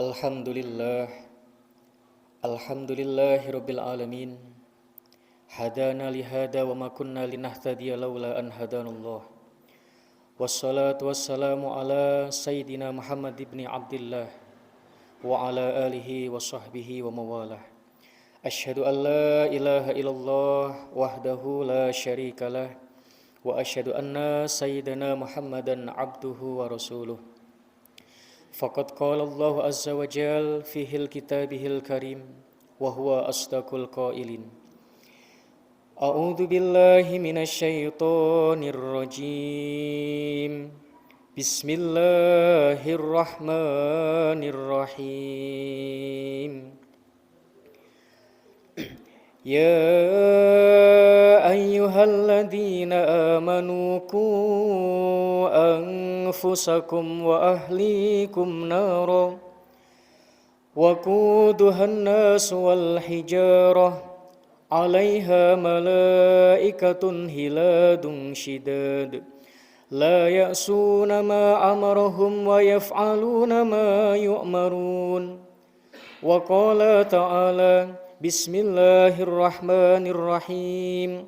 Alhamdulillah, Alhamdulillahirabbil alamin. Hadana lihada wa ma kunna linahtadiya laula an hadanallah. Wassalatu wassalamu ala sayyidina Muhammad ibn Abdullah wa ala alihi wa sahbihi wa mawalah. Asyhadu an la ilaha illallah wahdahu la syarikalah wa asyhadu anna sayyidina Muhammadan abduhu wa rasuluh. Faqad qala Allah azza wa jal fihil kitabihil karim wa huwa asdaqul qailin. A'udzu billahi minasy syaithanir rajim. Bismillahirrahmanirrahim. Ya ayyuhalladzina amanu qu anfusakum wa ahlikum nara wa quduhan nas wal hijarah 'alaiha malaikatun hiladun shidad la ya'suna ma amarahum wa yaf'aluna ma yu'marun. Wa qala ta'ala Bismillahirrahmanirrahim.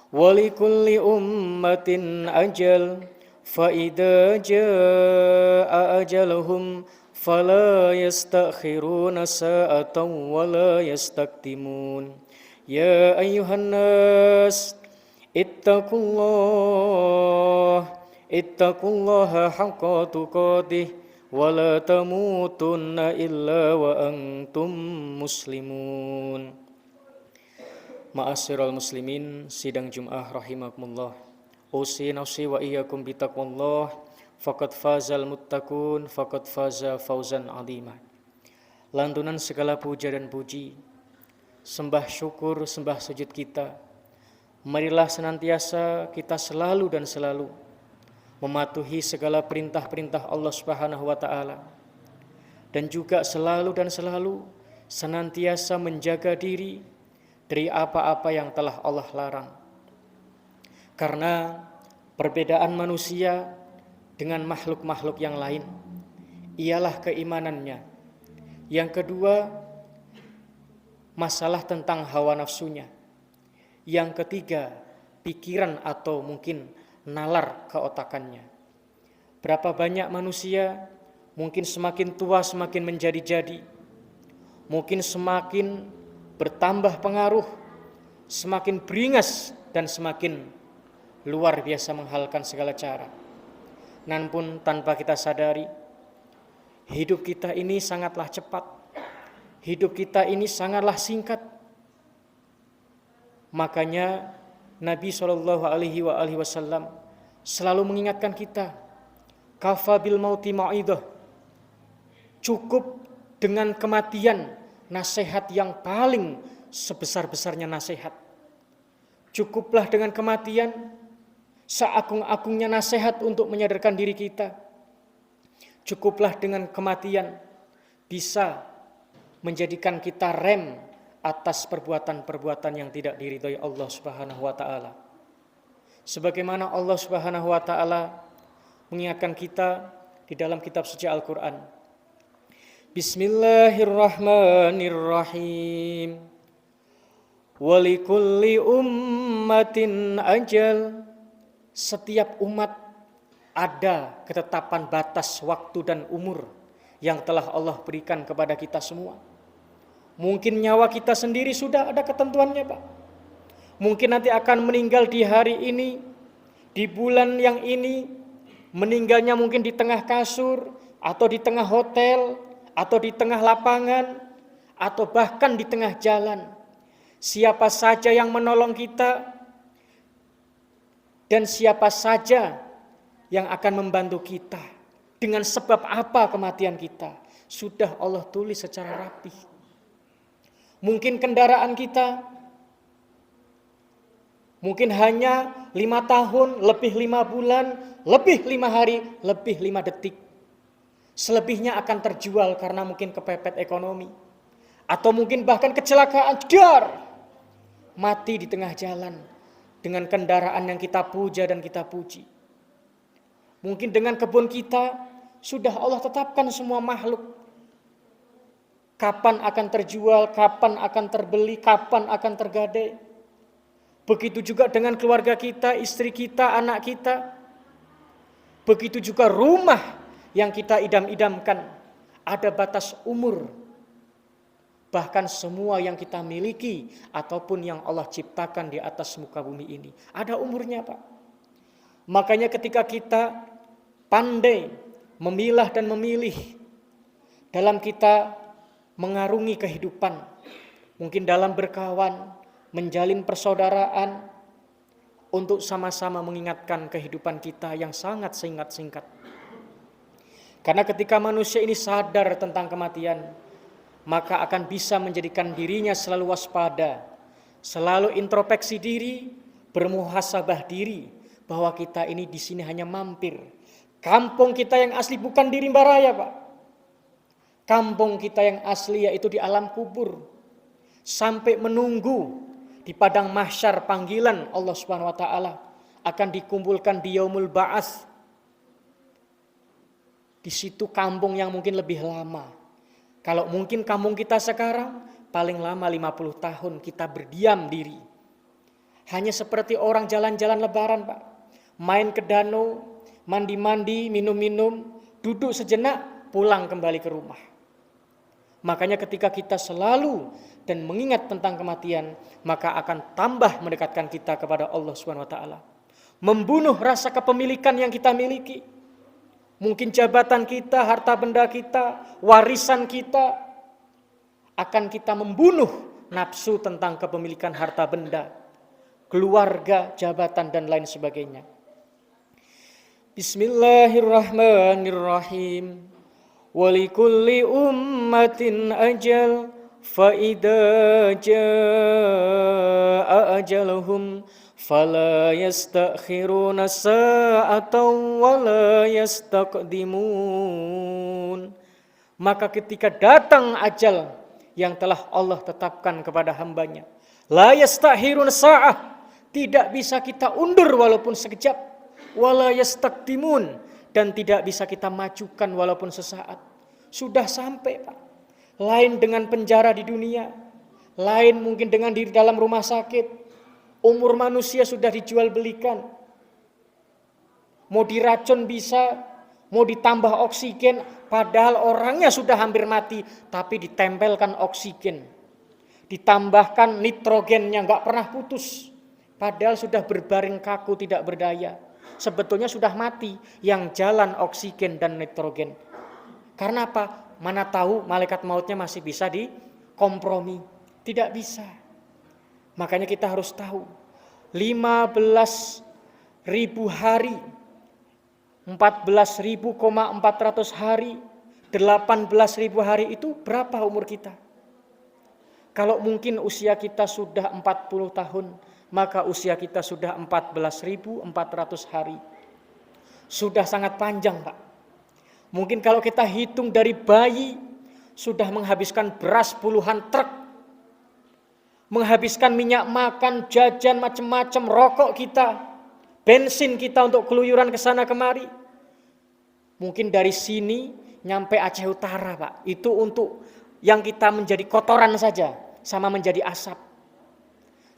Walikulli ummatin ajal fa idza jaa ajaluhum fala yastakhiruna sa'atan wa la yastaktimun. Ya ayyuhan nas ittaqullaha haqqa tuqatih wala tamutunna illa wa antum muslimun. Ma'asyiral muslimin, sidang Jum'ah rahimakumullah. Usi nafsi wa iyyakum bitaqwallah, faqad fazal muttaqun, faqad faza fauzan 'azima. Lantunan segala puja dan puji, sembah syukur, sembah sujud kita, marilah senantiasa kita selalu dan selalu mematuhi segala perintah-perintah Allah Subhanahu wa taala, dan juga selalu dan selalu senantiasa menjaga diri dari apa-apa yang telah Allah larang. Karena perbedaan manusia dengan makhluk-makhluk yang lain ialah keimanannya. Yang kedua, masalah tentang hawa nafsunya. Yang ketiga, pikiran atau mungkin nalar keotakannya. Berapa banyak manusia mungkin semakin tua semakin menjadi-jadi, mungkin semakin bertambah pengaruh, semakin beringas dan semakin luar biasa menghalalkan segala cara. Namun tanpa kita sadari, hidup kita ini sangatlah cepat, hidup kita ini sangatlah singkat. Makanya Nabi SAW selalu mengingatkan kita, kafa bil mauti ma'idah, cukup dengan kematian nasihat yang paling sebesar-besarnya nasihat. Cukuplah dengan kematian seagung-agungnya nasihat untuk menyadarkan diri kita. Cukuplah dengan kematian bisa menjadikan kita rem atas perbuatan-perbuatan yang tidak diridhai Allah Subhanahu wa taala. Sebagaimana Allah Subhanahu wa taala mengingatkan kita di dalam kitab suci Al-Qur'an. Bismillahirrahmanirrahim. Walikulli ummatin ajal. Setiap umat ada ketetapan batas waktu dan umur yang telah Allah berikan kepada kita semua. Mungkin nyawa kita sendiri sudah ada ketentuannya, Pak. Mungkin nanti akan meninggal di hari ini, di bulan yang ini, meninggalnya mungkin di tengah kasur, atau di tengah hotel, atau di tengah lapangan, atau bahkan di tengah jalan. Siapa saja yang menolong kita, dan siapa saja yang akan membantu kita, dengan sebab apa kematian kita, sudah Allah tulis secara rapih. Mungkin kendaraan kita mungkin hanya 5 tahun, lebih 5 bulan, lebih 5 hari, lebih 5 detik. Selebihnya akan terjual karena mungkin kepepet ekonomi. Atau mungkin bahkan kecelakaan, mati di tengah jalan dengan kendaraan yang kita puja dan kita puji. Mungkin dengan kebun kita sudah Allah tetapkan semua makhluk kapan akan terjual, kapan akan terbeli, kapan akan tergadai. Begitu juga dengan keluarga kita, istri kita, anak kita. Begitu juga rumah yang kita idam-idamkan. Ada batas umur. Bahkan semua yang kita miliki ataupun yang Allah ciptakan di atas muka bumi ini. Ada umurnya, Pak. Makanya ketika kita pandai memilah dan memilih dalam kita mengarungi kehidupan, mungkin dalam berkawan, menjalin persaudaraan, untuk sama-sama mengingatkan kehidupan kita yang sangat singkat-singkat. Karena ketika manusia ini sadar tentang kematian, maka akan bisa menjadikan dirinya selalu waspada, selalu introspeksi diri, bermuhasabah diri, bahwa kita ini di sini hanya mampir. Kampung kita yang asli bukan di Rimba Raya, Pak. Kampung kita yang asli yaitu di alam kubur. Sampai menunggu di padang mahsyar panggilan Allah Subhanahu wa taala akan dikumpulkan di Yaumul Ba'ats. Di situ kampung yang mungkin lebih lama. Kalau mungkin kampung kita sekarang paling lama 50 tahun kita berdiam diri. Hanya seperti orang jalan-jalan lebaran, Pak. Main ke danau, mandi-mandi, minum-minum, duduk sejenak, pulang kembali ke rumah. Makanya ketika kita selalu dan mengingat tentang kematian, maka akan tambah mendekatkan kita kepada Allah Subhanahu wa taala. Membunuh rasa kepemilikan yang kita miliki. Mungkin jabatan kita, harta benda kita, warisan kita, akan kita membunuh nafsu tentang kepemilikan harta benda, keluarga, jabatan, dan lain sebagainya. Bismillahirrahmanirrahim. Walikulli ummatin ajal, فَإِذَا جَاءَ أَجَلُهُمْ فَلَا يَسْتَأْخِرُونَ سَاعَةً وَلَا يَسْتَقْدِمُونَ. Maka ketika datang ajal yang telah Allah tetapkan kepada hambanya, la yastakhirun sa'ah, tidak bisa kita undur walaupun sekejap, wala yastaqdimun, dan tidak bisa kita majukan walaupun sesaat. Sudah sampai, Pak. Lain dengan penjara di dunia, lain mungkin dengan di dalam rumah sakit. Umur manusia sudah dijual belikan. Mau diracun bisa, mau ditambah oksigen, padahal orangnya sudah hampir mati, tapi ditempelkan oksigen, ditambahkan nitrogennya nggak pernah putus, padahal sudah berbaring kaku tidak berdaya. Sebetulnya sudah mati, yang jalan oksigen dan nitrogen. Karena apa? Mana tahu malaikat mautnya masih bisa dikompromi. Tidak bisa. Makanya kita harus tahu 15.000 hari, 14.400 hari, 18.000 hari itu berapa umur kita? Kalau mungkin usia kita sudah 40 tahun, maka usia kita sudah 14.400 hari. Sudah sangat panjang, Pak. Mungkin kalau kita hitung dari bayi, sudah menghabiskan beras puluhan truk, menghabiskan minyak makan, jajan macam-macam, rokok kita, bensin kita untuk keluyuran ke sana kemari. Mungkin dari sini nyampe Aceh Utara, Pak. Itu untuk yang kita menjadi kotoran saja, sama menjadi asap.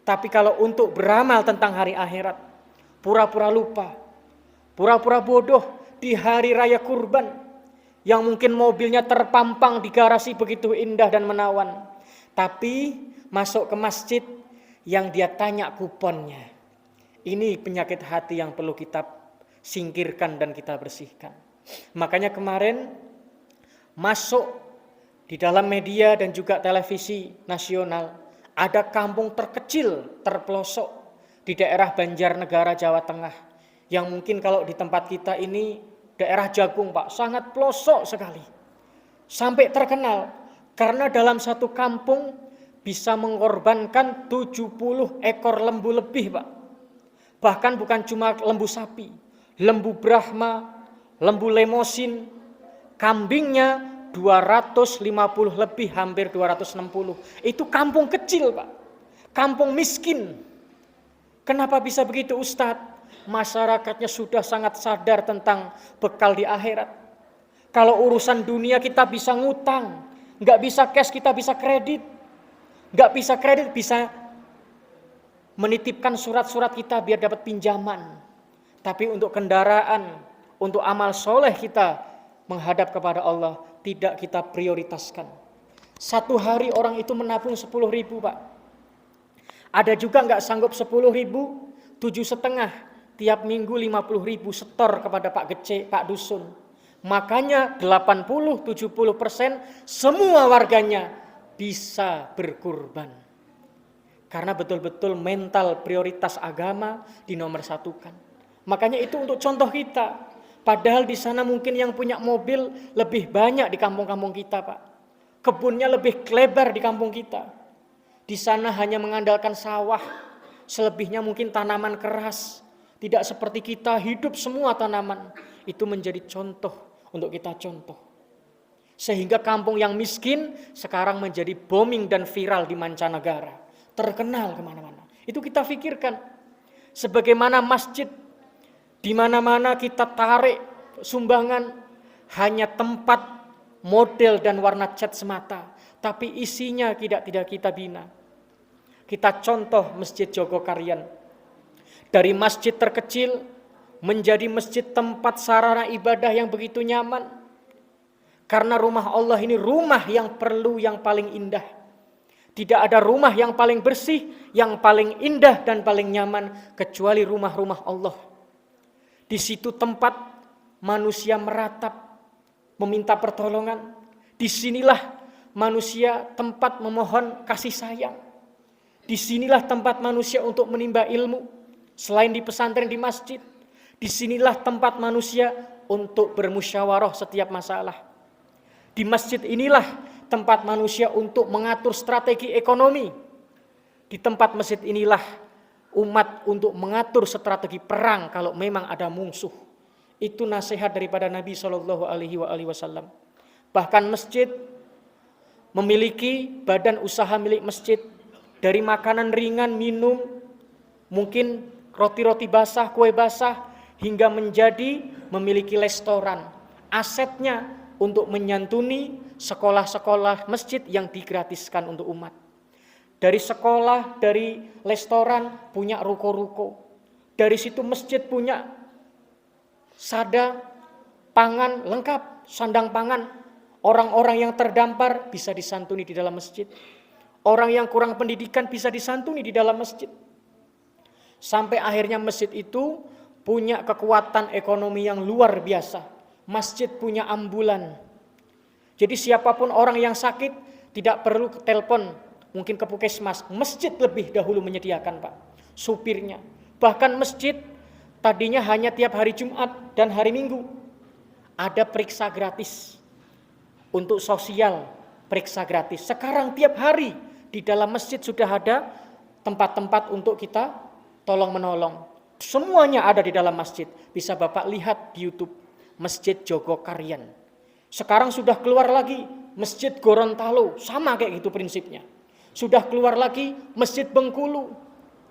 Tapi kalau untuk beramal tentang hari akhirat, pura-pura lupa, pura-pura bodoh di hari raya kurban, yang mungkin mobilnya terpampang di garasi begitu indah dan menawan, tapi masuk ke masjid yang dia tanya kuponnya. Ini penyakit hati yang perlu kita singkirkan dan kita bersihkan. Makanya kemarin masuk di dalam media dan juga televisi nasional, ada kampung terkecil, terpelosok di daerah Banjarnegara, Jawa Tengah, yang mungkin kalau di tempat kita ini daerah Jagung, Pak, sangat pelosok sekali. Sampai terkenal karena dalam satu kampung bisa mengorbankan 70 ekor lembu lebih, Pak. Bahkan bukan cuma lembu sapi, lembu Brahma, lembu Lemosin, kambingnya 250 lebih, hampir 260. Itu kampung kecil, Pak. Kampung miskin. Kenapa bisa begitu, Ustadz? Masyarakatnya sudah sangat sadar tentang bekal di akhirat. Kalau urusan dunia kita bisa ngutang, Nggak bisa cash, kita bisa kredit. Nggak bisa kredit, bisa menitipkan surat-surat kita biar dapat pinjaman. Tapi untuk kendaraan, untuk amal soleh kita menghadap kepada Allah, tidak kita prioritaskan. Satu hari orang itu menabung 10.000 Pak. Ada juga nggak sanggup 10.000, 7,5, tiap minggu 50.000 setor kepada Pak Gece, Pak Dusun. Makanya 80-70% semua warganya bisa berkurban. Karena betul-betul mental prioritas agama dinomorsatukan. Makanya itu untuk contoh kita. Padahal di sana mungkin yang punya mobil lebih banyak di kampung-kampung kita Pak. Kebunnya lebih lebar di kampung kita. Di sana hanya mengandalkan sawah. Selebihnya mungkin tanaman keras. Tidak seperti kita hidup semua tanaman. Itu menjadi contoh untuk kita contoh. Sehingga kampung yang miskin sekarang menjadi booming dan viral di mancanegara. Terkenal kemana-mana. Itu kita pikirkan. Sebagaimana masjid, di mana-mana kita tarik sumbangan hanya tempat, model dan warna cat semata. Tapi isinya tidak kita bina. Kita contoh Masjid Jogokarian. Dari masjid terkecil menjadi masjid tempat sarana ibadah yang begitu nyaman. Karena rumah Allah ini rumah yang perlu yang paling indah. Tidak ada rumah yang paling bersih, yang paling indah dan paling nyaman kecuali rumah-rumah Allah. Di situ tempat manusia meratap, meminta pertolongan. Disinilah manusia tempat memohon kasih sayang. Disinilah tempat manusia untuk menimba ilmu. Selain di pesantren, di masjid. Disinilah tempat manusia untuk bermusyawarah setiap masalah. Di masjid inilah tempat manusia untuk mengatur strategi ekonomi. Di tempat masjid inilah umat untuk mengatur strategi perang kalau memang ada musuh. Itu nasihat daripada Nabi SAW. Bahkan masjid memiliki badan usaha milik masjid. Dari makanan ringan, minum, mungkin roti-roti basah, kue basah, hingga menjadi memiliki restoran. Asetnya untuk menyantuni sekolah-sekolah masjid yang digratiskan untuk umat. Dari sekolah, dari restoran punya ruko-ruko. Dari situ masjid punya sada, pangan lengkap, sandang pangan. Orang-orang yang terdampar bisa disantuni di dalam masjid. Orang yang kurang pendidikan bisa disantuni di dalam masjid. Sampai akhirnya masjid itu punya kekuatan ekonomi yang luar biasa. Masjid punya ambulan. Jadi siapapun orang yang sakit tidak perlu telepon, mungkin ke puskesmas. Masjid lebih dahulu menyediakan Pak, supirnya. Bahkan masjid tadinya hanya tiap hari Jumat dan hari Minggu. Ada periksa gratis untuk sosial, periksa gratis. Sekarang tiap hari di dalam masjid sudah ada tempat-tempat untuk kita tolong menolong. Semuanya ada di dalam masjid. Bisa Bapak lihat di YouTube, Masjid Jogokarian. Sekarang sudah keluar lagi Masjid Gorontalo, sama kayak gitu prinsipnya. Sudah keluar lagi Masjid Bengkulu.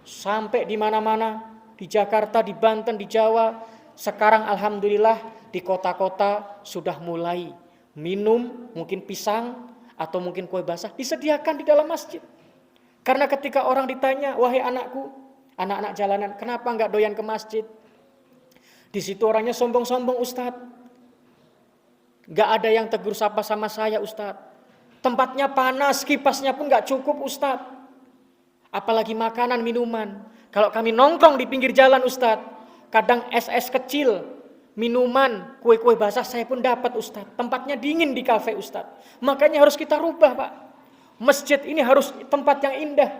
Sampai di mana-mana, di Jakarta, di Banten, di Jawa. Sekarang alhamdulillah di kota-kota sudah mulai minum, mungkin pisang atau mungkin kue basah disediakan di dalam masjid. Karena ketika orang ditanya, wahai anakku, anak-anak jalanan, kenapa enggak doyan ke masjid? Di situ orangnya sombong-sombong, Ustadz. Enggak ada yang tegur sapa sama saya, Ustadz. Tempatnya panas, kipasnya pun enggak cukup, Ustadz. Apalagi makanan, minuman. Kalau kami nongkrong di pinggir jalan, Ustadz, kadang es-es kecil, minuman, kue-kue basah saya pun dapat, Ustadz. Tempatnya dingin di kafe, Ustadz. Makanya harus kita rubah, Pak. Masjid ini harus tempat yang indah.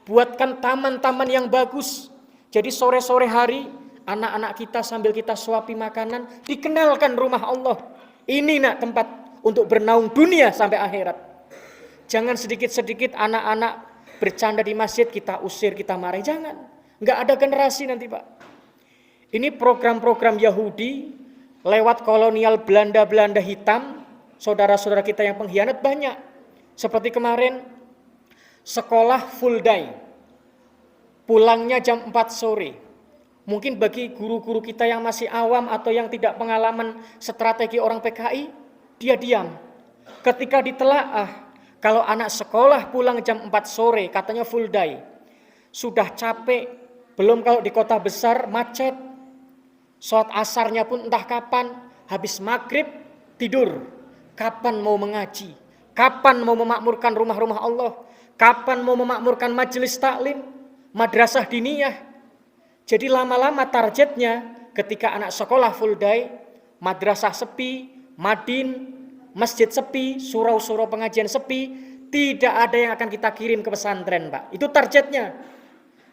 Buatkan taman-taman yang bagus. Jadi sore-sore hari anak-anak kita sambil kita suapi makanan, dikenalkan rumah Allah. Ini nak tempat untuk bernaung dunia sampai akhirat. Jangan sedikit-sedikit anak-anak bercanda di masjid kita usir, kita marah. Jangan. Enggak ada generasi nanti, Pak. Ini program-program Yahudi lewat kolonial Belanda hitam. Saudara-saudara kita yang pengkhianat banyak. Seperti kemarin sekolah full day. Pulangnya jam 4 sore. Mungkin bagi guru-guru kita yang masih awam atau yang tidak pengalaman strategi orang PKI, dia diam. Ketika ditelaah, kalau anak sekolah pulang jam 4 sore, katanya full day, sudah capek, belum kalau di kota besar macet, sholat asarnya pun entah kapan, habis maghrib tidur. Kapan mau mengaji? Kapan mau memakmurkan rumah-rumah Allah? Kapan mau memakmurkan majelis taklim, madrasah diniyah? Jadi lama-lama targetnya ketika anak sekolah full day, madrasah sepi, madin, masjid sepi, surau-surau pengajian sepi, tidak ada yang akan kita kirim ke pesantren, Pak. Itu targetnya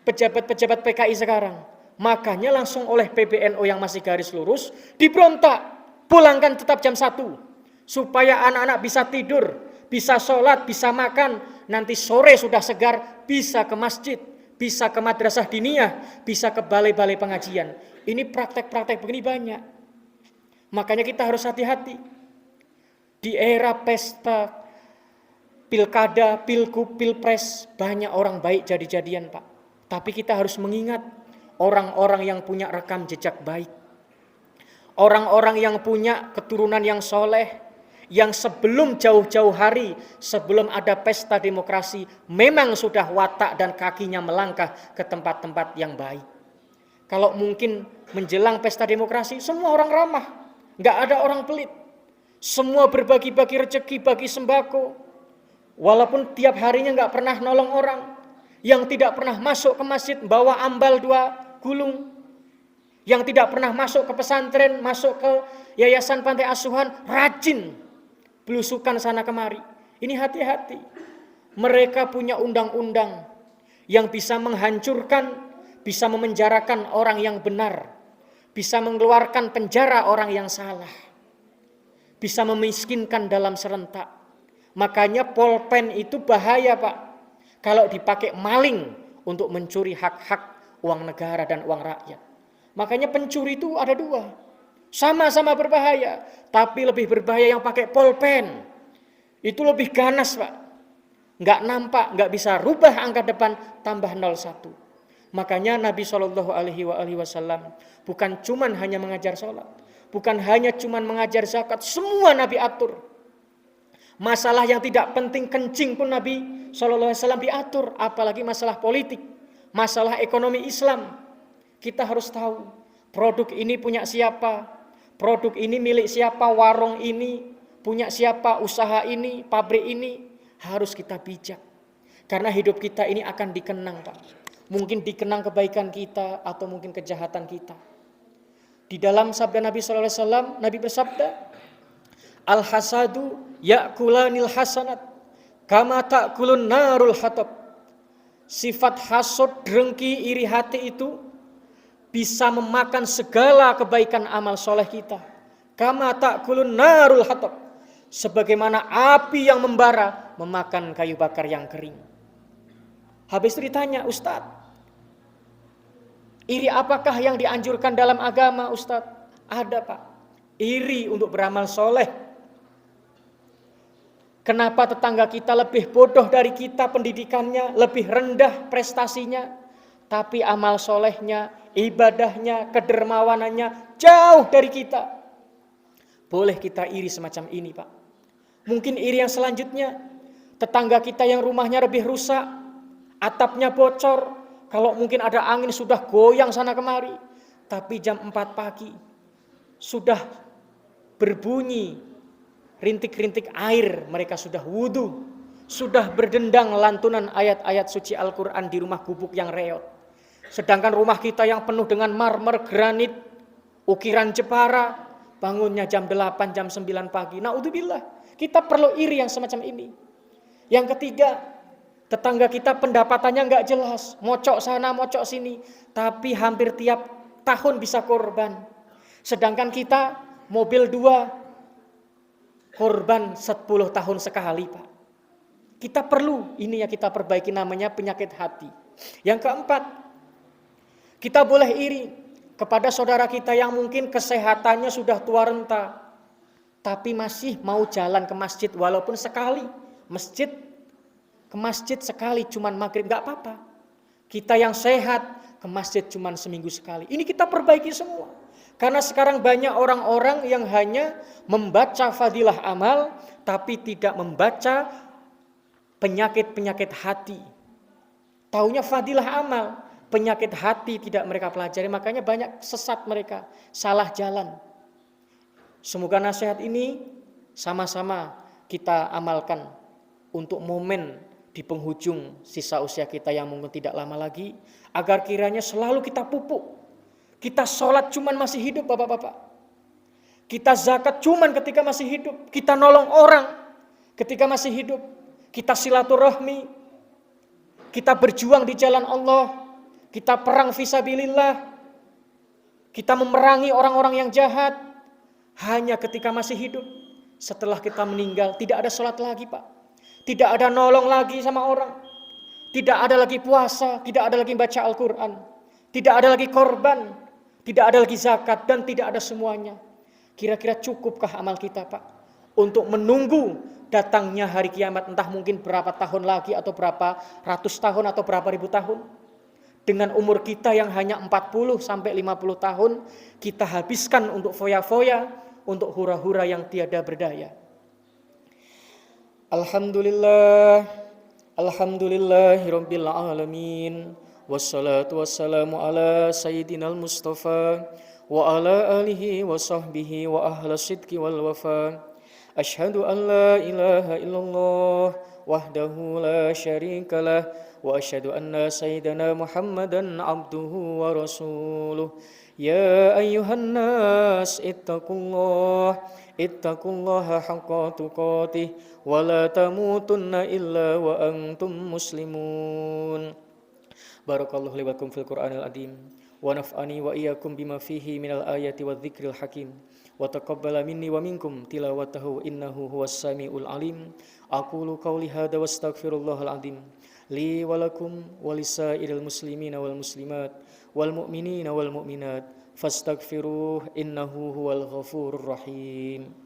pejabat-pejabat PKI sekarang. Makanya langsung oleh PBNU yang masih garis lurus diberontak, pulangkan tetap jam 1 supaya anak-anak bisa tidur, bisa sholat, bisa makan, nanti sore sudah segar, bisa ke masjid, bisa ke madrasah diniyah, bisa ke balai-balai pengajian. Ini praktek-praktek begini banyak. Makanya kita harus hati-hati. Di era pesta, pilkada, pilgub, pilpres, banyak orang baik jadi-jadian, Pak. Tapi kita harus mengingat orang-orang yang punya rekam jejak baik. Orang-orang yang punya keturunan yang soleh, yang sebelum jauh-jauh hari, sebelum ada pesta demokrasi, memang sudah watak dan kakinya melangkah ke tempat-tempat yang baik. Kalau mungkin menjelang pesta demokrasi, semua orang ramah, nggak ada orang pelit. Semua berbagi-bagi rezeki, bagi sembako. Walaupun tiap harinya nggak pernah nolong orang. Yang tidak pernah masuk ke masjid, bawa ambal 2 gulung. Yang tidak pernah masuk ke pesantren, masuk ke yayasan pantai asuhan, rajin belusukan sana kemari. Ini hati-hati. Mereka punya undang-undang yang bisa menghancurkan, bisa memenjarakan orang yang benar, bisa mengeluarkan penjara orang yang salah, bisa memiskinkan dalam serentak. Makanya polpen itu bahaya, Pak, kalau dipakai maling untuk mencuri hak-hak uang negara dan uang rakyat. Makanya pencuri itu ada 2. Sama-sama berbahaya, tapi lebih berbahaya yang pakai polpen. Itu lebih ganas, Pak. Nggak nampak, nggak bisa rubah angka depan tambah 01. Makanya Nabi SAW bukan cuman hanya mengajar sholat, bukan hanya cuman mengajar zakat, semua Nabi atur. Masalah yang tidak penting kencing pun Nabi SAW diatur, apalagi masalah politik, masalah ekonomi Islam. Kita harus tahu produk ini punya siapa, produk ini milik siapa, warung ini punya siapa, usaha ini, pabrik ini. Harus kita bijak. Karena hidup kita ini akan dikenang, Pak. Mungkin dikenang kebaikan kita atau mungkin kejahatan kita. Di dalam sabda Nabi SAW, Nabi bersabda, Al-hasadu ya'kulanil hasanat kama ta'kulun narul hatab. Sifat hasud, dengki, iri hati itu bisa memakan segala kebaikan amal soleh kita. Kama ta'kulun narul hatab. Sebagaimana api yang membara memakan kayu bakar yang kering. Habis itu ditanya, Ustadz, iri apakah yang dianjurkan dalam agama, Ustadz? Ada, Pak. Iri untuk beramal soleh. Kenapa tetangga kita lebih bodoh dari kita pendidikannya, lebih rendah prestasinya, tapi amal solehnya, ibadahnya, kedermawanannya jauh dari kita. Boleh kita iri semacam ini, Pak. Mungkin iri yang selanjutnya, tetangga kita yang rumahnya lebih rusak, atapnya bocor, kalau mungkin ada angin sudah goyang sana kemari, tapi jam 4 pagi sudah berbunyi rintik-rintik air, mereka sudah wudu, sudah berdendang lantunan ayat-ayat suci Al-Quran di rumah gubuk yang reot. Sedangkan rumah kita yang penuh dengan marmer, granit, ukiran Jepara, bangunnya jam 8, jam 9 pagi. Na'udzubillah, kita perlu iri yang semacam ini. Yang ketiga, tetangga kita pendapatannya nggak jelas, mocok sana, mocok sini, tapi hampir tiap tahun bisa korban. Sedangkan kita mobil 2, korban 10 tahun sekali, Pak. Kita perlu, ini yang kita perbaiki, namanya penyakit hati. Yang keempat, kita boleh iri kepada saudara kita yang mungkin kesehatannya sudah tua renta, tapi masih mau jalan ke masjid walaupun sekali. Ke masjid sekali cuman maghrib, gak apa-apa. Kita yang sehat ke masjid cuman seminggu sekali. Ini kita perbaiki semua. Karena sekarang banyak orang-orang yang hanya membaca fadilah amal, tapi tidak membaca penyakit-penyakit hati. Taunya fadilah amal, penyakit hati tidak mereka pelajari, makanya banyak sesat mereka, salah jalan. Semoga nasihat ini sama-sama kita amalkan untuk momen di penghujung sisa usia kita yang mungkin tidak lama lagi, agar kiranya selalu kita pupuk. Kita sholat cuman masih hidup bapak-bapak. Kita zakat cuman ketika masih hidup. Kita nolong orang ketika masih hidup. Kita silaturahmi. Kita berjuang di jalan Allah. Kita perang fisabilillah. Kita memerangi orang-orang yang jahat. Hanya ketika masih hidup. Setelah kita meninggal tidak ada sholat lagi Pak. Tidak ada nolong lagi sama orang. Tidak ada lagi puasa. Tidak ada lagi baca Al-Quran. Tidak ada lagi korban. Tidak ada lagi zakat dan tidak ada semuanya. Kira-kira cukupkah amal kita Pak untuk menunggu datangnya hari kiamat, entah mungkin berapa tahun lagi atau berapa ratus tahun atau berapa ribu tahun. Dengan umur kita yang hanya 40 sampai 50 tahun kita habiskan untuk foya-foya, untuk hura-hura yang tiada berdaya. Alhamdulillah, alhamdulillahirabbil alamin. Wassalatu wassalamu ala sayyidinal Mustafa wa ala alihi wa sahbihi wa ahla sidqi wal wafa. Ashhadu an la ilaha illallah wahdahu la syarikalah wa ashhadu anna sayyidana Muhammadan abduhu wa rasuluh. Ya ayyuhan nas ittaqullaha haqqa tuqatih wa la tamutunna illa wa antum muslimun. Barakallahu li wa lakum fil Qur'anil azim wa naf'ani wa iyyakum bima fihi minal ayati wadh-dhikril hakim wa taqabbala minni wa minkum tilawatahu innahu huwas samiul alim. Aqulu qawli hadza wastaghfirullahal azim li wa lakum wa lisairil muslimina wal muslimat wal mu'minina wal mu'minat fastaghfiruh innahu huwal ghafurur rahim.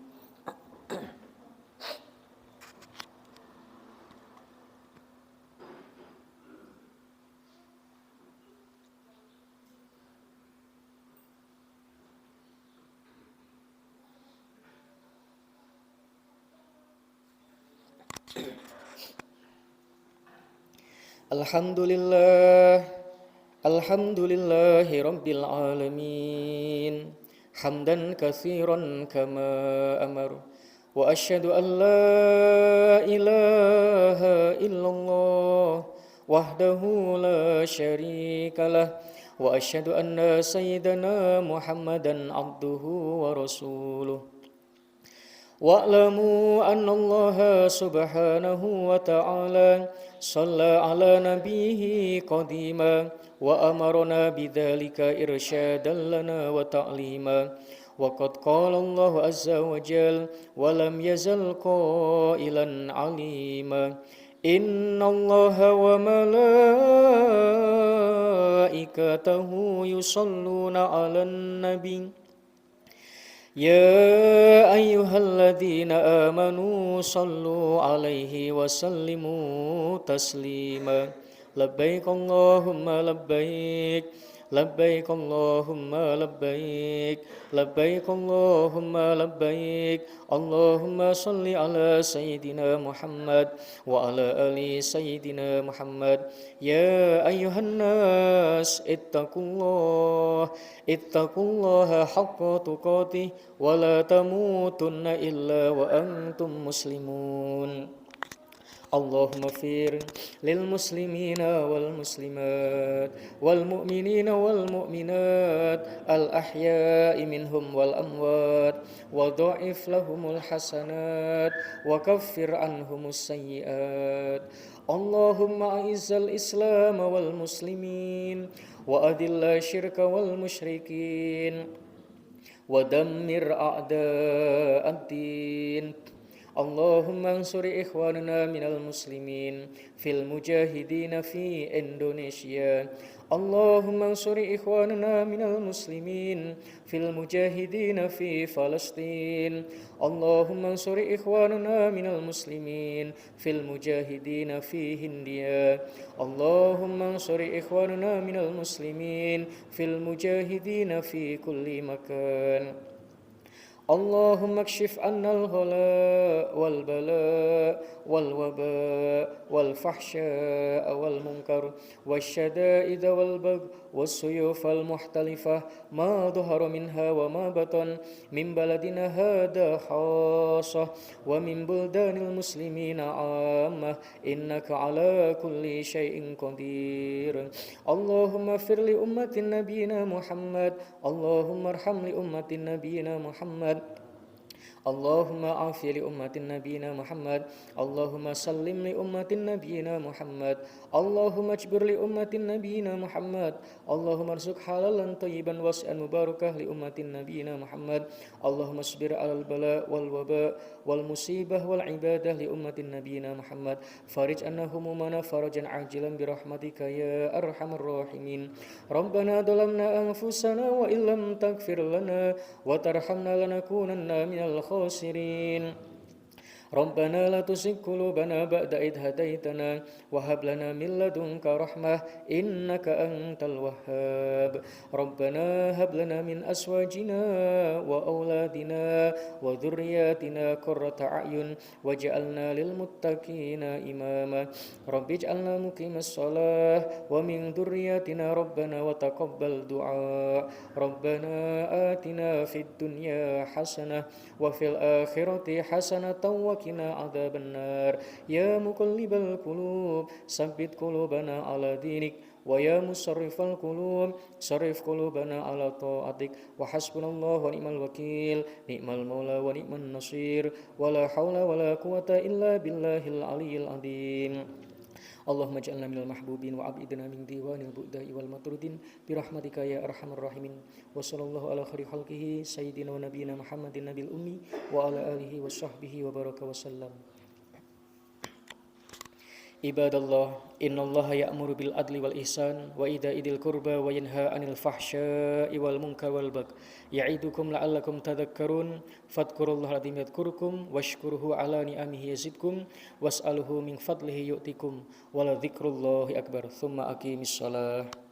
Alhamdulillah, alhamdulillahi rabbil alamin. Hamdan katsiran kama amar. Wa asyhadu an la ilaha illallah wahdahu la syarikalah. Wa asyhadu anna sayyidana Muhammadan abduhu wa rasuluh. Wa'lamu annallaha subhanahu wa ta'ala shalla ala nabihi qadima wa amarna bidzalika irsyadan lana wa ta'lima. Wa qad qala Allahu azza wa jal wa lam yazal qailan alima. Innallaha wa malaikatahu yusalluna 'alan nabi. Ya ayyuhalladzina amanu sallu alaihi wa sallimu taslima. Labbaik Allahumma labbaik, labbaik Allahumma labbaik, labbaik Allahumma labbaik. Allahumma salli ala sayyidina Muhammad wa ala ali sayyidina Muhammad. Ya ayyuhan nas ittaqullaha haqqa tuqatih wa la tamutunna illa wa antum muslimun. Allahumma fir lil muslimina wal muslimat wal mu'minina wal mu'minat al ahya'i minhum wal amwat wa dha'if lahumul hasanat wa kaffir anhumus sayyiat. Allahumma a'izzal islam wal muslimin wa adilla syirka wal musyrikin wa dammir a'da'ad din. اللهم انصر إخواننا من المسلمين في المجاهدين في إندونيسيا. اللهم انصر إخواننا من المسلمين في المجاهدين في فلسطين. اللهم انصر إخواننا من المسلمين في المجاهدين في هنديا. اللهم انصر إخواننا من المسلمين في المجاهدين في كل مكان. اللهم اكشف عنا الغلاء والبلاء والوباء والفحشاء والمنكر والشدائد والبغي والسيوف المختلفة ما ظهر منها وما بطن من بلدنا هذا خاصة ومن بلدان المسلمين عامة إنك على كل شيء قدير. اللهم اغفر لأمة نبينا محمد. اللهم ارحم لأمة نبينا محمد. اللهم عافي لأمة نبينا محمد. اللهم سلم لأمة نبينا محمد. اللهم اجبر لأمة نبينا محمد. اللهم ارزق حلالا طيبا واسعا مباركا لأمة نبينا محمد. اللهم اصبر على البلاء والوباء والمصيبة والعبادة لأمة نبينا محمد. فارج عنا همومنا فرجا عاجلا برحمتك يا أرحم الراحمين. ربنا ظلمنا أنفسنا وإن لم تغفر لنا وترحمنا لنكونن من الخاسرين. ربنا لا تزغ قلوبنا بعد إذ هديتنا وهب لنا من لدنك رحمة إنك أنت الوهاب. ربنا هب لنا من أزواجنا وأولادنا وذرياتنا قرة أعين واجعلنا للمتقين إماما. رب اجعلنا مقيم الصلاة ومن ذرياتنا ربنا وتقبل دعاء. ربنا آتنا في الدنيا حسنة وفي الآخرة حسنة وقنا عذاب النار. يا مقلب القلوب ثبت قلوبنا على دينك ويا مصرف القلوب صرف قلوبنا على طاعتك. وحسبنا الله ونعم الوكيل نعم المولى ونعم النصير ولا حول ولا قوة إلا بالله العلي العظيم. اللهم اجعلنا من المحبوبين وعبدنا من ديوان البؤداء والمطرودين برحمتك يا أرحم الراحمين. وصلى الله على خير خلقه سيدنا ونبينا محمد النبي الأمي وعلى آله وصحبه وبارك وسلم. عباد الله إن الله يأمر بالعدل والإحسان وإيتاء ذي القربى وينهى عن الفحشاء والمنكر والبغي يعظكم لعلكم تذكرون. فاذكروا الله العظيم يذكركم واشكروه على نعمه يزدكم واسألوه من فضله يؤتكم ولذكر الله أكبر. ثم أقيموا الصلاة.